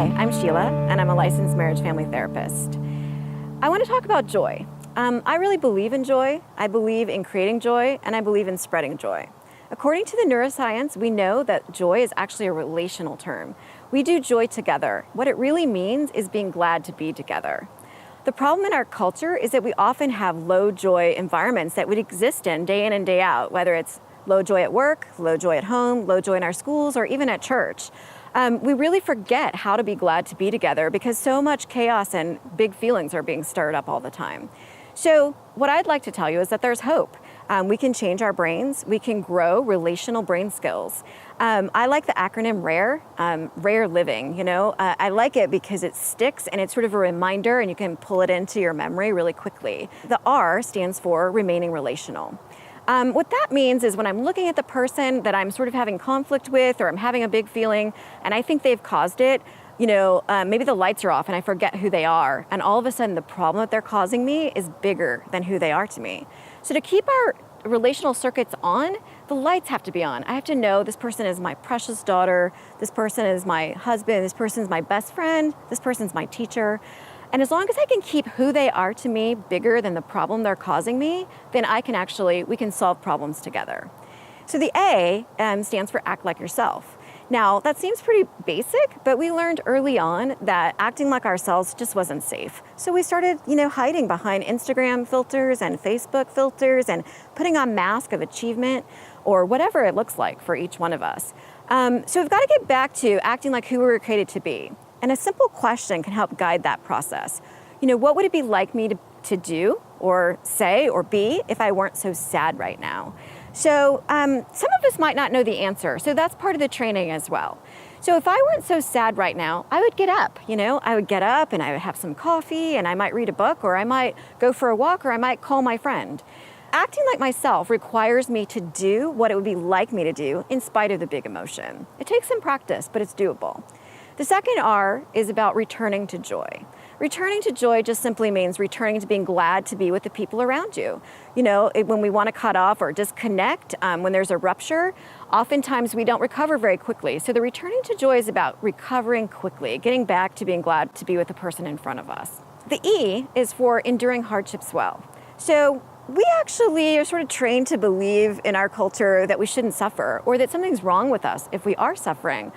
Hi, I'm Sheila, and I'm a licensed marriage family therapist. I want to talk about joy. I really believe in joy. I believe in creating joy, and I believe in spreading joy. According to the neuroscience, we know that joy is actually a relational term. We do joy together. What it really means is being glad to be together. The problem in our culture is that we often have low joy environments that would exist in and day out, whether it's low joy at work, low joy at home, low joy in our schools, or even at church. We really forget how to be glad to be together because so much chaos and big feelings are being stirred up all the time. So what I'd like to tell you is that there's hope. We can change our brains. We can grow relational brain skills. I like the acronym RARE, rare living, I like it because it sticks and it's sort of a reminder and you can pull it into your memory really quickly. The R stands for remaining relational. What that means is when I'm looking at the person that I'm sort of having conflict with or I'm having a big feeling and I think they've caused it, maybe the lights are off and I forget who they are. And all of a sudden the problem that they're causing me is bigger than who they are to me. So to keep our relational circuits on, the lights have to be on. I have to know this person is my precious daughter, this person is my husband, this person's my best friend, this person's my teacher. And as long as I can keep who they are to me bigger than the problem they're causing me, then we can solve problems together. So the A stands for act like yourself. Now, that seems pretty basic, but we learned early on that acting like ourselves just wasn't safe. So we started, hiding behind Instagram filters and Facebook filters and putting on masks of achievement or whatever it looks like for each one of us. So we've got to get back to acting like who we were created to be. And a simple question can help guide that process. What would it be like me to do or say or be if I weren't so sad right now? So some of us might not know the answer. So that's part of the training as well. So if I weren't so sad right now, I would get up, I would get up and I would have some coffee and I might read a book or I might go for a walk or I might call my friend. Acting like myself requires me to do what it would be like me to do in spite of the big emotion. It takes some practice, but it's doable. The second R is about returning to joy. Returning to joy just simply means returning to being glad to be with the people around you. When we want to cut off or disconnect, when there's a rupture, oftentimes we don't recover very quickly. So the returning to joy is about recovering quickly, getting back to being glad to be with the person in front of us. The E is for enduring hardships well. So we actually are sort of trained to believe in our culture that we shouldn't suffer or that something's wrong with us if we are suffering.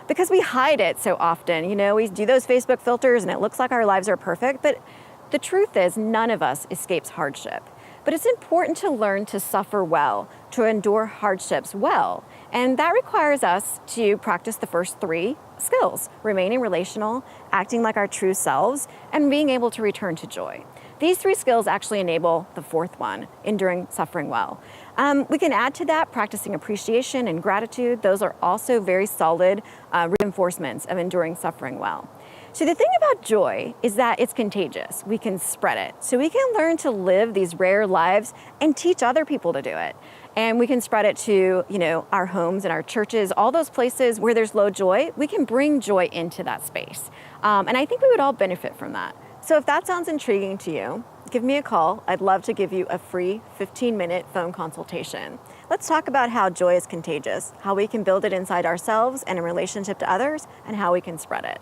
Because we hide it so often, we do those Facebook filters and it looks like our lives are perfect, but the truth is none of us escapes hardship. But it's important to learn to suffer well, to endure hardships well. And that requires us to practice the first three skills: remaining relational, acting like our true selves, and being able to return to joy. These three skills actually enable the fourth one, enduring suffering well. We can add to that practicing appreciation and gratitude. Those are also very solid reinforcements of enduring suffering well. So the thing about joy is that it's contagious. We can spread it. So we can learn to live these rare lives and teach other people to do it. And we can spread it to, our homes and our churches, all those places where there's low joy. We can bring joy into that space. And I think we would all benefit from that. So if that sounds intriguing to you, give me a call. I'd love to give you a free 15-minute phone consultation. Let's talk about how joy is contagious, how we can build it inside ourselves and in relationship to others, and how we can spread it.